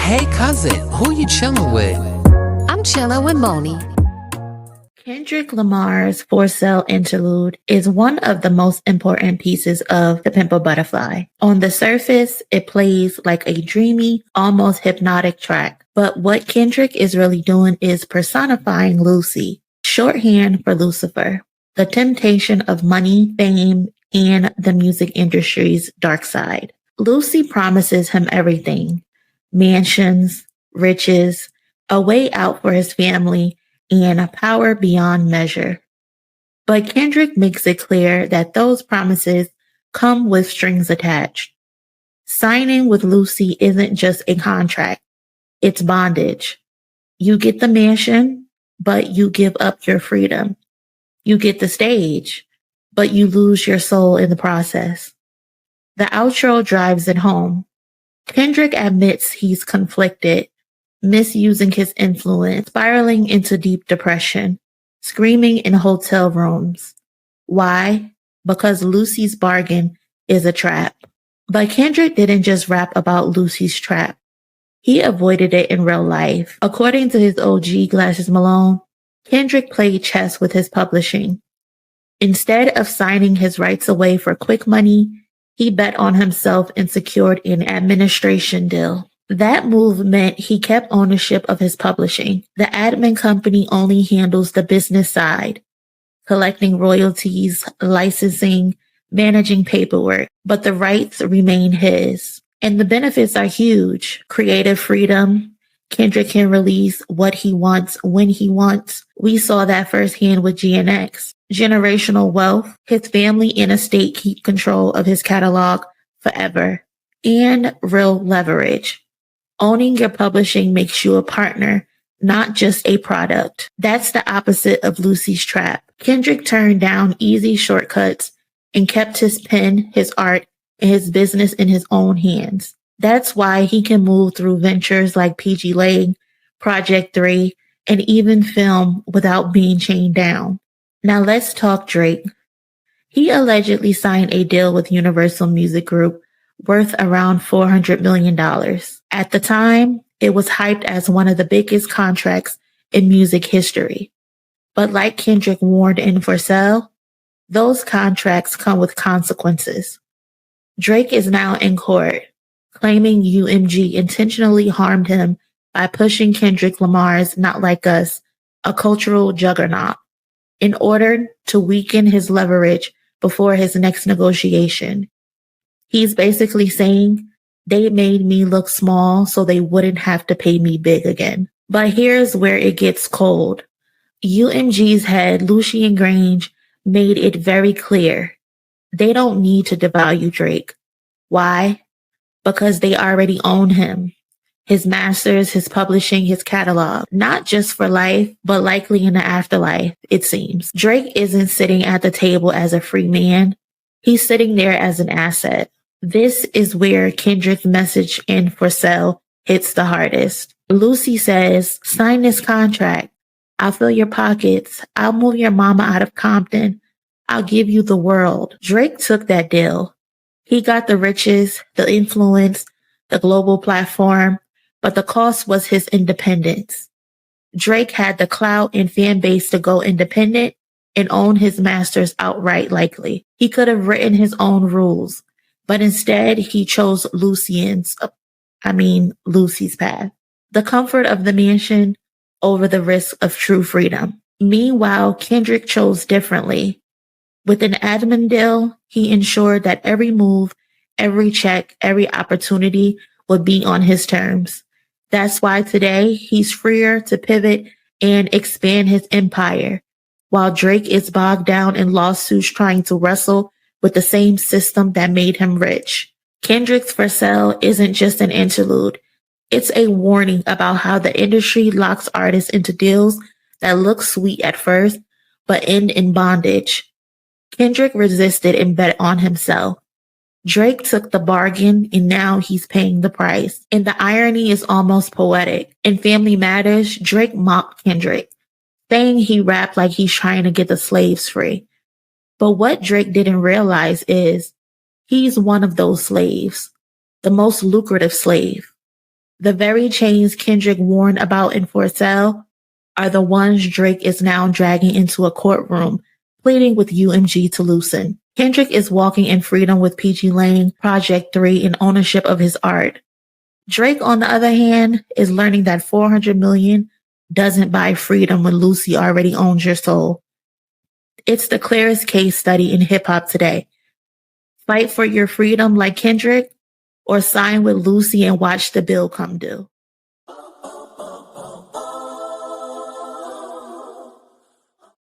Hey cousin, who you chilling with? I'm chilling with Monie. Kendrick Lamar's For Sale Interlude is one of the most important pieces of The Pimp a Butterfly. On the surface, it plays like a dreamy, almost hypnotic track. But what Kendrick is really doing is personifying Lucy, shorthand for Lucifer, the temptation of money, fame, and the music industry's dark side. Lucy promises him everything: mansions, riches, a way out for his family, and a power beyond measure. But Kendrick makes it clear that those promises come with strings attached. Signing with Lucy isn't just a contract, it's bondage. You get the mansion, but you give up your freedom. You get the stage, but you lose your soul in the process. The outro drives it home. Kendrick admits he's conflicted, misusing his influence, spiraling into deep depression, screaming in hotel rooms. Why? Because Lucy's bargain is a trap. But Kendrick didn't just rap about Lucy's trap. He avoided it in real life. According to his OG Glasses Malone, Kendrick played chess with his publishing. Instead of signing his rights away for quick money, he bet on himself and secured an administration deal. That move meant he kept ownership of his publishing. The admin company only handles the business side, collecting royalties, licensing, managing paperwork, but the rights remain his. And the benefits are huge. Creative freedom. Kendrick can release what he wants when he wants. We saw that firsthand with GNX. Generational wealth. His family and estate keep control of his catalog forever. And real leverage. Owning your publishing makes you a partner, not just a product. That's the opposite of Lucy's trap. Kendrick turned down easy shortcuts and kept his pen, his art, and his business in his own hands. That's why he can move through ventures like PG Leg, Project 3, and even film without being chained down. Now let's talk Drake. He allegedly signed a deal with Universal Music Group worth around $400 million. At the time, it was hyped as one of the biggest contracts in music history. But like Kendrick warned in For Sale, those contracts come with consequences. Drake is now in court, claiming UMG intentionally harmed him by pushing Kendrick Lamar's Not Like Us, a cultural juggernaut, in order to weaken his leverage before his next negotiation. He's basically saying, they made me look small so they wouldn't have to pay me big again. But here's where it gets cold. UMG's head, Lucien Grange, made it very clear. They don't need to devalue Drake. Why? Because they already own him. His masters, his publishing, his catalog. Not just for life, but likely in the afterlife, it seems. Drake isn't sitting at the table as a free man. He's sitting there as an asset. This is where Kendrick's message in For Sale hits the hardest. Lucy says, sign this contract. I'll fill your pockets. I'll move your mama out of Compton. I'll give you the world. Drake took that deal. He got the riches, the influence, the global platform, but the cost was his independence. Drake had the clout and fan base to go independent and own his masters outright likely. He could have written his own rules, but instead he chose Lucy's path. The comfort of the mansion over the risk of true freedom. Meanwhile, Kendrick chose differently. With an admin deal, he ensured that every move, every check, every opportunity would be on his terms. That's why today he's freer to pivot and expand his empire, while Drake is bogged down in lawsuits trying to wrestle with the same system that made him rich. Kendrick's For Sale isn't just an interlude. It's a warning about how the industry locks artists into deals that look sweet at first, but end in bondage. Kendrick resisted and bet on himself. Drake took the bargain and now he's paying the price. And the irony is almost poetic. In Family Matters, Drake mocked Kendrick, saying he rapped like he's trying to get the slaves free. But what Drake didn't realize is he's one of those slaves, the most lucrative slave. The very chains Kendrick warned about in For Sale are the ones Drake is now dragging into a courtroom, pleading with UMG to loosen. Kendrick is walking in freedom with PG Lane, Project 3, and ownership of his art. Drake, on the other hand, is learning that $400 million doesn't buy freedom when Lucy already owns your soul. It's the clearest case study in hip hop today. Fight for your freedom like Kendrick, or sign with Lucy and watch the bill come due.